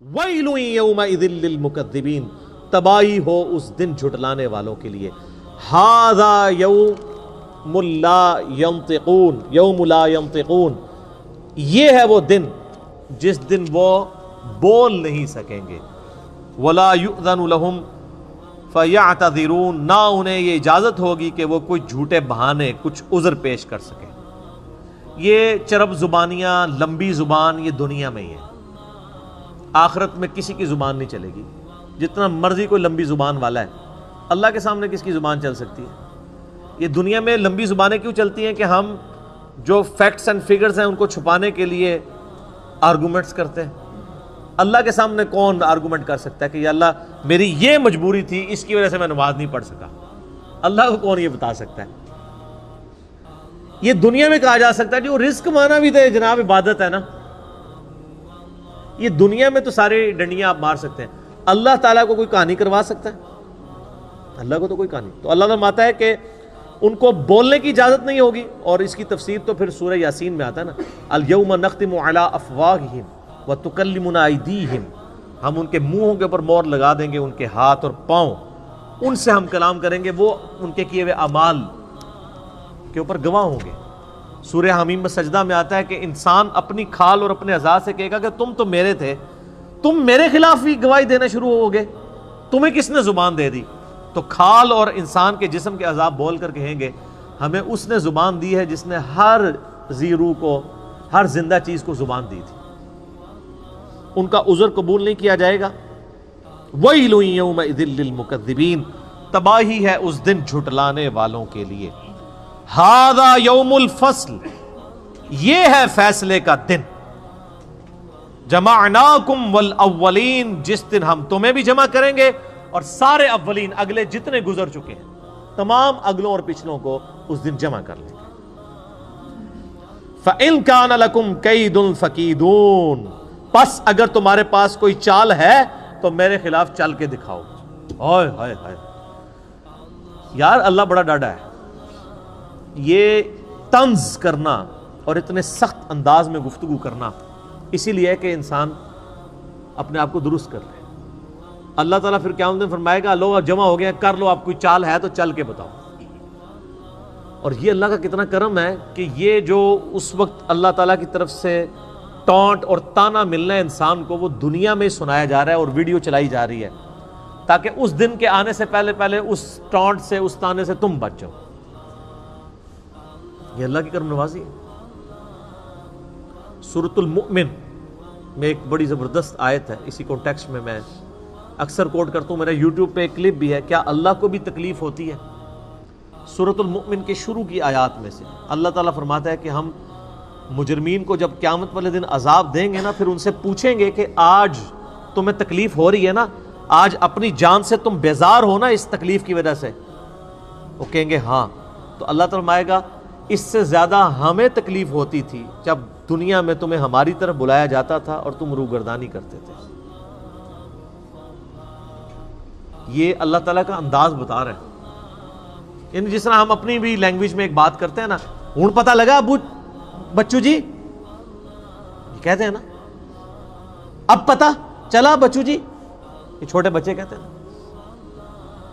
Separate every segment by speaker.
Speaker 1: وَيْلٌ يَوْمَئِذٍ لِّلْمُكَذِّبِينَ، تباہی ہو اس دن جھٹلانے والوں کے لیے. هَذَا يَوْمُ لَا يَنطِقُونَ، یہ ہے وہ دن جس دن وہ بول نہیں سکیں گے. وَلَا يُؤْذَنُ لَهُمْ فَيَعْتَذِرُونَ، نہ انہیں یہ اجازت ہوگی کہ وہ کوئی جھوٹے بہانے کچھ عذر پیش کر سکیں. یہ چرب زبانیاں، لمبی زبان یہ دنیا میں ہی ہے، آخرت میں کسی کی زبان نہیں چلے گی. جتنا مرضی کوئی لمبی زبان والا ہے، اللہ کے سامنے کس کی زبان چل سکتی ہے؟ یہ دنیا میں لمبی زبانیں کیوں چلتی ہیں کہ ہم جو فیکٹس اینڈ فگرز ہیں ان کو چھپانے کے لیے آرگومنٹس کرتے ہیں. اللہ کے سامنے کون آرگومنٹ کر سکتا ہے کہ یا اللہ میری یہ مجبوری تھی، اس کی وجہ سے میں نماز نہیں پڑھ سکا؟ اللہ کو کون یہ بتا سکتا ہے؟ یہ دنیا میں کہا جا سکتا ہے جو رزق مانا بھی تھے جناب عبادت ہے نا. یہ دنیا میں تو سارے ڈنڈیاں آپ مار سکتے ہیں، اللہ تعالیٰ کو کوئی کہانی کروا سکتا ہے؟ اللہ کو تو کوئی کہانی. تو اللہ فرماتا ہے کہ ان کو بولنے کی اجازت نہیں ہوگی، اور اس کی تفسیر تو پھر سورہ یاسین میں آتا ہے نا، الیوم نختم علی افواہہم وتکلمنا ایدیہم، ہم ان کے منہوں کے اوپر مہر لگا دیں گے، ان کے ہاتھ اور پاؤں، ان سے ہم کلام کریں گے، وہ ان کے کیے ہوئے اعمال کے اوپر گواہ ہوں گے. سورہ حمیم میں سجدہ میں آتا ہے کہ انسان اپنی کھال اور اپنے اعضاء سے کہے گا کہ تم تو میرے تھے، تم میرے خلاف ہی گواہی دینا شروع ہو گئے، تمہیں کس نے زبان دے دی؟ تو کھال اور انسان کے جسم کے اعضاء بول کر کہیں گے ہمیں اس نے زبان دی ہے جس نے ہر ذی روح کو، ہر زندہ چیز کو زبان دی تھی. ان کا عذر قبول نہیں کیا جائے گا. وَيْلٌ يَوْمَئِذٍ لِّلْمُكَذِّبِينَ، تباہی ہے اس دن جھٹلانے والوں کے لیے. هَذَا يَوْمُ الْفَصْلِ، یہ ہے فیصلے کا دن. جَمَعْنَاكُمْ وَالْأَوَّلِينَ، جس دن ہم تمہیں بھی جمع کریں گے اور سارے اولین، اگلے جتنے گزر چکے ہیں تمام اگلوں اور پچھلوں کو اس دن جمع کر لیں گے. فَإِن كَانَ لَكُمْ كَيْدٌ فَكِيدُونِ، پس اگر تمہارے پاس کوئی چال ہے تو میرے خلاف چل کے دکھاؤ. ہائے ہائے ہائے، یار اللہ بڑا ڈاڈا ہے. یہ طنز کرنا اور اتنے سخت انداز میں گفتگو کرنا اسی لیے ہے کہ انسان اپنے آپ کو درست کر لے. اللہ تعالیٰ پھر قیامت میں فرمائے گا لو جمع ہو گئے، کر لو، آپ کوئی چال ہے تو چل کے بتاؤ. اور یہ اللہ کا کتنا کرم ہے کہ یہ جو اس وقت اللہ تعالیٰ کی طرف سے ٹونٹ اور تانا ملنا ہے انسان کو، وہ دنیا میں سنایا جا رہا ہے اور ویڈیو چلائی جا رہی ہے تاکہ اس دن کے آنے سے پہلے پہلے اس ٹونٹ سے، اس تانے سے تم بچ جاؤ. یہ اللہ کی کرم نوازی ہے. سورۃ المؤمن میں ایک بڑی زبردست آیت ہے، اسی کانٹیکسٹ میں میں اکثر کوٹ کرتا ہوں، میرا یوٹیوب پہ ایک کلپ بھی ہے، کیا اللہ کو بھی تکلیف ہوتی ہے؟ سورۃ المؤمن کے شروع کی آیات میں سے اللہ تعالیٰ فرماتا ہے کہ ہم مجرمین کو جب قیامت والے دن عذاب دیں گے نا، پھر ان سے پوچھیں گے کہ آج تمہیں تکلیف ہو رہی ہے نا، آج اپنی جان سے تم بیزار ہو نا اس تکلیف کی وجہ سے؟ وہ کہیں گے ہاں. تو اللہ تعالیٰ فرمائے گا اس سے زیادہ ہمیں تکلیف ہوتی تھی جب دنیا میں تمہیں ہماری طرف بلایا جاتا تھا اور تم روگردانی کرتے تھے. یہ اللہ تعالیٰ کا انداز بتا رہے ہیں. یعنی جس طرح ہم اپنی بھی لینگویج میں ایک بات کرتے ہیں نا، ہوں پتہ لگا ابو بچو جی، یہ کہتے ہیں نا، اب پتہ چلا بچو جی، یہ چھوٹے بچے کہتے ہیں نا.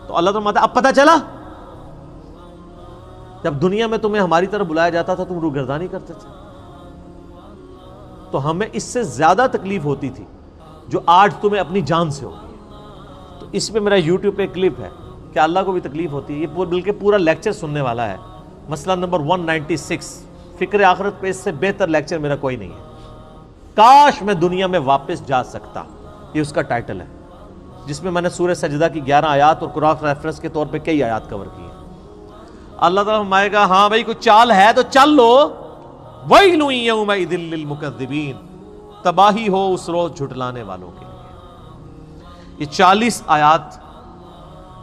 Speaker 1: تو اللہ تعالیٰ فرماتا ہے اب پتہ چلا، جب دنیا میں تمہیں ہماری طرف بلایا جاتا تھا تم روگردانی کرتے تھے. تو ہمیں اس سے زیادہ تکلیف ہوتی تھی جو آج تمہیں اپنی جان سے ہوگی. تو اس پہ میرا یوٹیوب پہ ایک کلپ ہے کہ اللہ کو بھی تکلیف ہوتی ہے. یہ بلکہ پورا لیکچر سننے والا ہے، مسئلہ نمبر 196، فکر آخرت پہ اس سے بہتر لیکچر میرا کوئی نہیں ہے. کاش میں دنیا میں واپس جا سکتا، یہ اس کا ٹائٹل ہے، جس میں نے سورہ سجدہ کی 11 آیات اور قرآن ریفرنس کے طور پہ کئی آیات کور کی ہیں. اللہ تعالیٰ فرمائے گا ہاں بھائی کوئی چال ہے تو چل لو. وَيْلٌ يَوْمَئِذٍ لِّلْمُكَذِّبِينَ، تباہی ہو اس روز جھٹلانے والوں کے لیے. یہ 40 آیات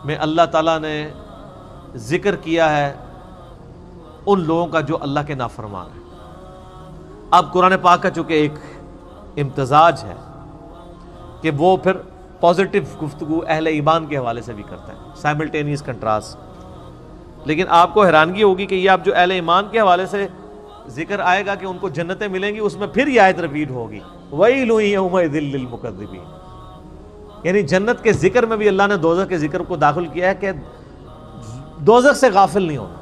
Speaker 1: میں اللہ تعالیٰ نے ذکر کیا ہے ان لوگوں کا جو اللہ کے نافرمان ہیں. اب قرآن پاک کا چونکہ ایک امتزاج ہے کہ وہ پھر پازیٹیو گفتگو اہل ایمان کے حوالے سے بھی کرتا ہے، سائملٹینیس کنٹراسٹ. لیکن آپ کو حیرانگی ہوگی کہ یہ آپ جو اہل ایمان کے حوالے سے ذکر آئے گا کہ ان کو جنتیں ملیں گی، اس میں پھر یہ آیت ریپیٹ ہوگی وَيْلٌ يَوْمَئِذٍ لِّلْمُكَذِّبِينَ. یعنی جنت کے ذکر میں بھی اللہ نے دوزخ کے ذکر کو داخل کیا ہے کہ دوزخ سے غافل نہیں ہونا.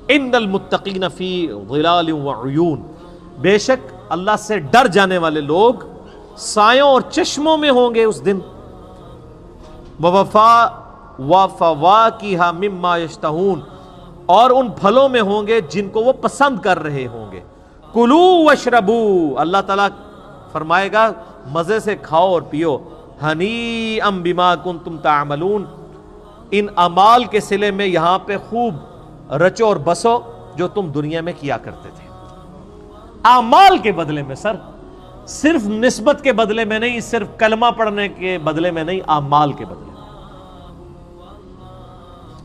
Speaker 1: ان المتقین فی ظلال وعیون. بے شک اللہ سے ڈر جانے والے لوگ سایوں اور چشموں میں ہوں گے اس دن. وفواکہ مما یشتہون. اور ان پھلوں میں ہوں گے جن کو وہ پسند کر رہے ہوں گے. کلو واشربو. اللہ تعالیٰ فرمائے گا مزے سے کھاؤ اور پیو. ہنیئا بما کنتم تعملون. ان اعمال کے صلے میں یہاں پہ خوب رچو اور بسو جو تم دنیا میں کیا کرتے تھے. اعمال کے بدلے میں سر, صرف نسبت کے بدلے میں نہیں, صرف کلمہ پڑھنے کے بدلے میں نہیں, اعمال کے بدلے میں.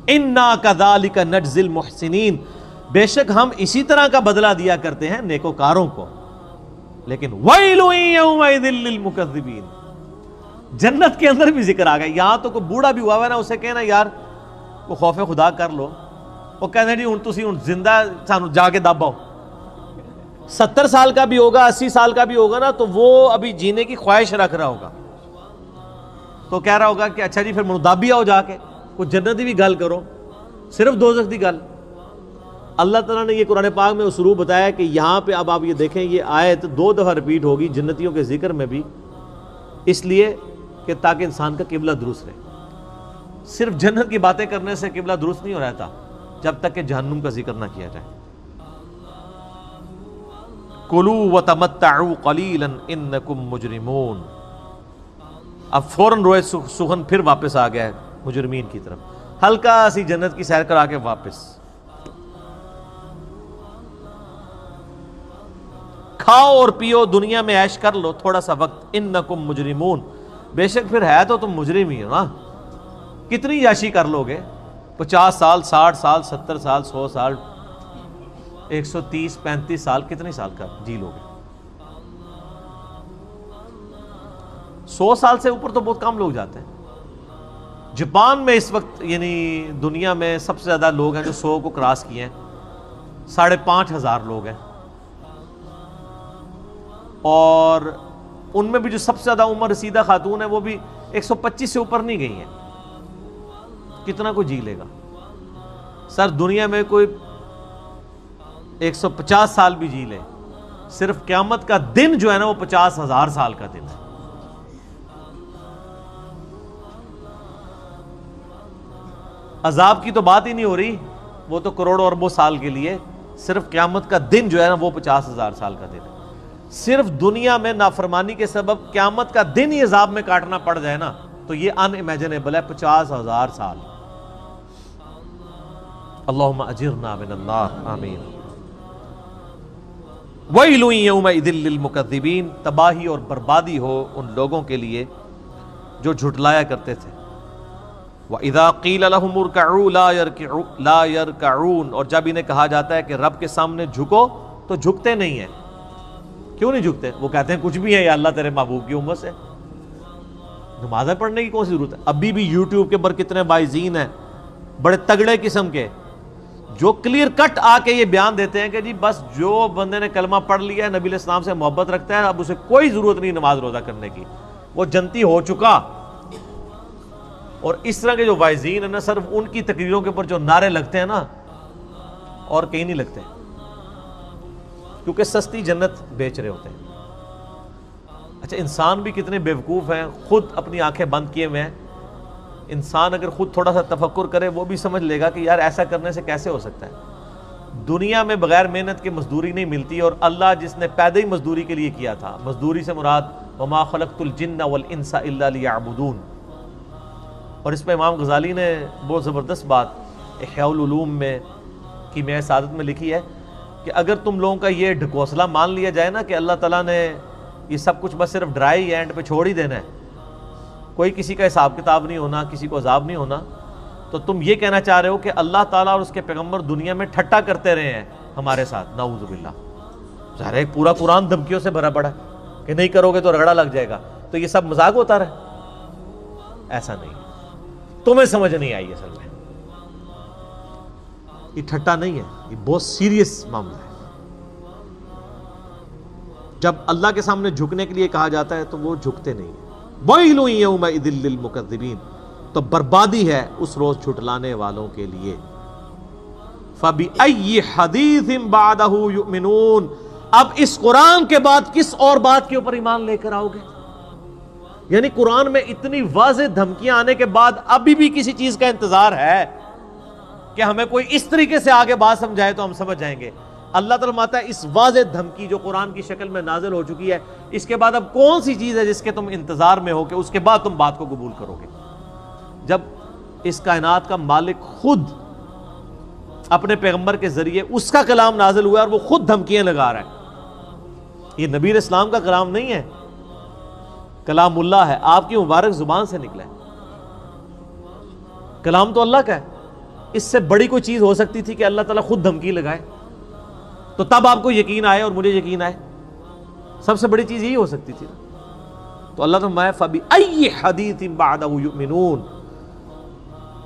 Speaker 1: انا کذالک نجزی المحسنین. بے شک ہم اسی طرح کا بدلہ دیا کرتے ہیں نیکوکاروں کو. لیکن ویل یومئذ للمکذبین. جنت کے اندر بھی ذکر آ گیا. یہاں تو کوئی بوڑھا بھی ہوا ہے نا, اسے کہنا یار وہ خوف خدا کر لو, وہ کہتے جی ہن تسی ہن زندہ سانو جا کے دباؤ. 70 سال کا بھی ہوگا, 80 سال کا بھی ہوگا نا, تو وہ ابھی جینے کی خواہش رکھ رہا ہوگا, تو کہہ رہا ہوگا کہ اچھا جی پھر منودابی آؤ جا کے کوئی جنت بھی گل کرو, صرف دوزخ دی گل. اللہ تعالیٰ نے یہ قرآن پاک میں اسلوب بتایا کہ یہاں پہ اب آپ یہ دیکھیں, یہ آیت 2 دفعہ ریپیٹ ہوگی جنتیوں کے ذکر میں بھی, اس لیے کہ تاکہ انسان کا قبلہ درست رہے. صرف جنت کی باتیں کرنے سے قبلہ درست نہیں ہو رہتا جب تک کہ جہنم کا ذکر نہ کیا جائے. کلوا وتمتعوا قلیلا انکم مجرمون. اب فوراً روئے سخن پھر واپس آ گیا ہے مجرمین کی طرف. ہلکا سی جنت کی سیر کرا کے واپس. کھاؤ اور پیو, دنیا میں عیش کر لو تھوڑا سا وقت. انکم مجرمون. بے شک پھر ہے تو تم مجرم ہی ہو نا. کتنی عیاشی کر لو گے؟ 50 سال, 60 سال, 70 سال, 100 سال, 130 35 سال, کتنے سال کا جی لو گے؟ 100 سال سے اوپر تو بہت کم لوگ جاتے ہیں. جاپان میں اس وقت یعنی دنیا میں سب سے زیادہ لوگ ہیں جو 100 کو کراس کیے ہیں, 5,500 لوگ ہیں. اور ان میں بھی جو سب سے زیادہ عمر رسیدہ خاتون ہے وہ بھی 125 سے اوپر نہیں گئی ہیں. کتنا کوئی جی لے گا سر؟ دنیا میں کوئی 150 سال بھی جی لے, صرف قیامت کا دن جو ہے نا وہ 50,000 سال کا دن ہے. عذاب کی تو بات ہی نہیں ہو رہی, وہ تو کروڑوں اربوں سال کے لیے. صرف قیامت کا دن جو ہے نا وہ 50,000 سال کا دن ہے. صرف دنیا میں نافرمانی کے سبب قیامت کا دن ہی عذاب میں کاٹنا پڑ جائے نا, تو یہ ان امیجنیبل ہے. 50,000 سال. اللہم اجرنا من النار, آمین. ویل یومئذ للمکذبین. تباہی اور بربادی ہو ان لوگوں کے لیے جو جھٹلایا کرتے تھے. وَإِذَا قِيلَ لَهُمُ ارْكَعُوا لَا يَرْكَعُونَ. اور جب انہیں کہا جاتا ہے کہ رب کے سامنے جھکو تو جھکتے نہیں ہیں. کیوں نہیں جھکتے؟ وہ کہتے ہیں کچھ بھی ہے یا اللہ تیرے محبوب کی امت سے, نمازیں پڑھنے کی کون سی ضرورت ہے؟ ابھی بھی یوٹیوب کے اوپر کتنے وائزین ہیں بڑے تگڑے قسم کے, جو کلیئر کٹ آ کے یہ بیان دیتے ہیں کہ جی بس جو بندے نے کلمہ پڑھ لیا ہے, نبی علیہ السلام سے محبت رکھتا ہے, اب اسے کوئی ضرورت نہیں نماز روزہ کرنے کی, وہ جنتی ہو چکا. اور اس طرح کے جو وائزین ہیں نا, صرف ان کی تقریروں کے اوپر جو نعرے لگتے ہیں نا, اور کہیں نہیں لگتے, کیونکہ سستی جنت بیچ رہے ہوتے ہیں. اچھا انسان بھی کتنے بیوقوف ہیں, خود اپنی آنکھیں بند کیے ہوئے ہیں. انسان اگر خود تھوڑا سا تفکر کرے وہ بھی سمجھ لے گا کہ یار ایسا کرنے سے کیسے ہو سکتا ہے. دنیا میں بغیر محنت کے مزدوری نہیں ملتی, اور اللہ جس نے پیدا ہی مزدوری کے لیے کیا تھا, مزدوری سے مراد وما خلقت الجن والانس الا لیعبدون. اور اس پہ امام غزالی نے بہت زبردست بات احیاء العلوم میں کیمیائے سعادت میں لکھی ہے کہ اگر تم لوگوں کا یہ ڈھکوسلا مان لیا جائے نا کہ اللہ تعالیٰ نے یہ سب کچھ بس صرف ڈرائی اینڈ پہ چھوڑ ہی دینا ہے, کوئی کسی کا حساب کتاب نہیں ہونا, کسی کو عذاب نہیں ہونا, تو تم یہ کہنا چاہ رہے ہو کہ اللہ تعالیٰ اور اس کے پیغمبر دنیا میں ٹھٹا کرتے رہے ہیں ہمارے ساتھ, نعوذ باللہ. ظاہر ہے پورا قرآن دھمکیوں سے بھرا پڑا ہے کہ نہیں کرو گے تو رگڑا لگ جائے گا, تو یہ سب مذاق ہوتا رہے؟ ایسا نہیں, تمہیں سمجھ نہیں آئی اصل میں. یہ ٹھٹا نہیں ہے, یہ بہت سیریس معاملہ ہے. جب اللہ کے سامنے جھکنے کے لیے کہا جاتا ہے تو وہ جھکتے نہیں ہیں۔ وَيْلٌ يَوْمَئِذٍ لِّلْمُكَذِّبِينَ، تو بربادی ہے اس روز جھٹلانے والوں کے لیے۔ فَبِأَيِّ حَدِيثٍ بَعْدَهُ يُؤْمِنُونَ، اب اس قرآن کے بعد کس اور بات کے اوپر ایمان لے کر آؤ گے؟ یعنی قرآن میں اتنی واضح دھمکیاں آنے کے بعد ابھی بھی کسی چیز کا انتظار ہے کہ ہمیں کوئی اس طریقے سے آگے بات سمجھائے تو ہم سمجھ جائیں گے؟ اللہ تعالیٰ فرماتا ہے اس واضح دھمکی جو قرآن کی شکل میں نازل ہو چکی ہے، اس کے بعد اب کون سی چیز ہے جس کے تم انتظار میں ہو کہ اس کے بعد تم بات کو قبول کرو گے؟ جب اس کائنات کا مالک خود اپنے پیغمبر کے ذریعے اس کا کلام نازل ہوا ہے اور وہ خود دھمکیاں لگا رہا ہے، یہ نبی علیہ السلام کا کلام نہیں ہے، کلام اللہ ہے، آپ کی مبارک زبان سے نکلا ہے، کلام تو اللہ کا ہے۔ اس سے بڑی کوئی چیز ہو سکتی تھی کہ اللہ تعالیٰ خود دھمکی لگائے تو تب آپ کو یقین آئے اور مجھے یقین آئے؟ سب سے بڑی چیز یہی ہو سکتی تھی۔ تو اللہ تعالیٰ فَبِأَيِّ حَدِيثٍ بَعْدَهُ يُؤْمِنُونَ،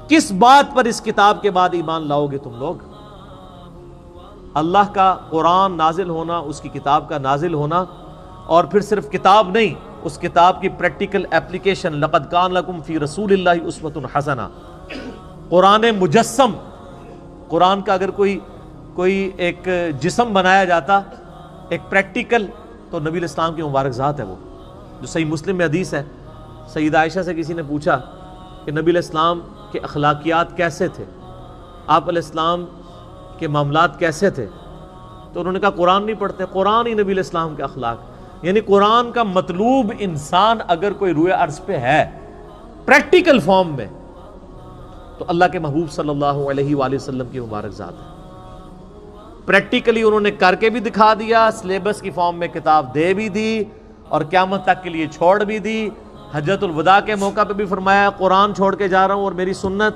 Speaker 1: کس بات پر اس کتاب کے بعد ایمان لاؤ گے تم لوگ؟ اللہ کا قرآن نازل ہونا، اس کی کتاب کا نازل ہونا، اور پھر صرف کتاب نہیں، اس کتاب کی پریکٹیکل اپلیکیشن۔ لَقَدْ كَانَ لَكُمْ فِي رَسُولِ اللَّهِ أُسْوَةٌ حَسَنَةٌ، قرآن مجسم، قرآن کا اگر کوئی ایک جسم بنایا جاتا ایک پریکٹیکل، تو نبی علیہ السلام کی مبارک ذات ہے وہ، جو صحیح مسلم میں حدیث ہے۔ سیدہ عائشہ سے کسی نے پوچھا کہ نبی علیہ السلام کے اخلاقیات کیسے تھے، آپ علیہ السلام کے معاملات کیسے تھے؟ تو انہوں نے کہا قرآن نہیں پڑھتے، قرآن ہی نبی علیہ السلام کے اخلاق۔ یعنی قرآن کا مطلوب انسان اگر کوئی روئے ارض پہ ہے پریکٹیکل فارم میں، تو اللہ کے محبوب صلی اللہ علیہ وآلہ وسلم کی مبارک ذات ہے۔ پریکٹیکلی انہوں نے کر کے بھی دکھا دیا، سلیبس کی فارم میں کتاب دے بھی دی، اور قیامت تک کے لیے چھوڑ بھی دی۔ حجۃ الوداع کے موقع پہ بھی فرمایا قرآن چھوڑ کے جا رہا ہوں اور میری سنت۔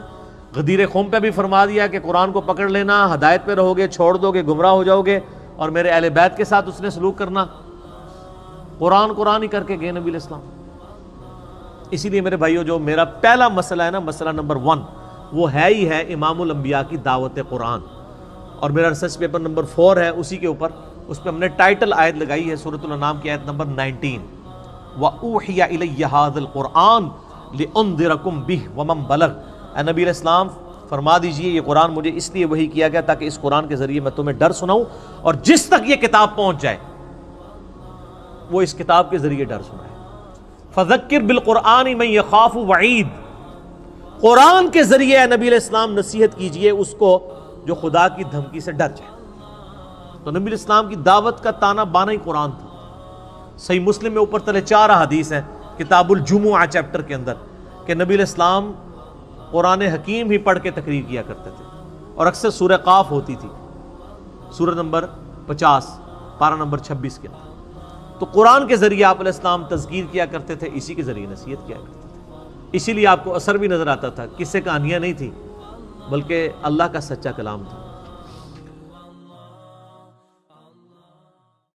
Speaker 1: غدیر خم پہ بھی فرما دیا کہ قرآن کو پکڑ لینا، ہدایت پہ رہو گے، چھوڑ دو گے گمراہ ہو جاؤ گے، اور میرے اہل بیت کے ساتھ اس نے سلوک کرنا۔ قرآن ہی کر کے گئے نبی علیہ السلام۔ اسی لیے میرے بھائیو، جو میرا پہلا مسئلہ ہے نا، مسئلہ نمبر 1، وہ ہے ہی ہے امام الانبیاء کی دعوت قرآن، اور میرا ریسرچ پیپر نمبر 4 ہے اسی کے اوپر، اس پہ ہم نے ٹائٹل آیت لگائی ہے سورۃ الانعام کی آیت نمبر 19، وَأُوحِيَ إِلَيَّ هَذَا الْقُرْآنُ لِأُنذِرَكُمْ بِهِ وَمَنْ بَلَغَ، اے نبی علیہ السلام فرما دیجئے یہ قرآن مجھے اس لیے وحی کیا گیا تاکہ اس قرآن کے ذریعے میں تمہیں ڈر سناؤں، اور جس تک یہ کتاب پہنچ جائے وہ اس کتاب کے ذریعے ڈر سنائے۔ فَذَكِّرْ بِالْقُرْآنِ مَنْ يَخَافُ وَعِيدٍ، قرآن کے ذریعے اے نبی علیہ السلام نصیحت کیجئے اس کو جو خدا کی دھمکی سے ڈر جائے۔ تو نبی علیہ السلام کی دعوت کا تانا بانا ہی قرآن تھا۔ صحیح مسلم میں اوپر تلے 4 حدیث ہیں کتاب الجمعہ چیپٹر کے اندر، کہ نبی علیہ السلام قرآن حکیم ہی پڑھ کے تقریر کیا کرتے تھے، اور اکثر سورہ قاف ہوتی تھی، سورہ نمبر 50 پارہ نمبر 26 کے اندر۔ تو قرآن کے ذریعے آپ علیہ السلام تذکیر کیا کرتے تھے، اسی کے ذریعے نصیحت کیا کرتے تھے، اسی لیے آپ کو اثر بھی نظر آتا تھا، قصے کہانیاں نہیں تھی بلکہ اللہ کا سچا کلام تھا۔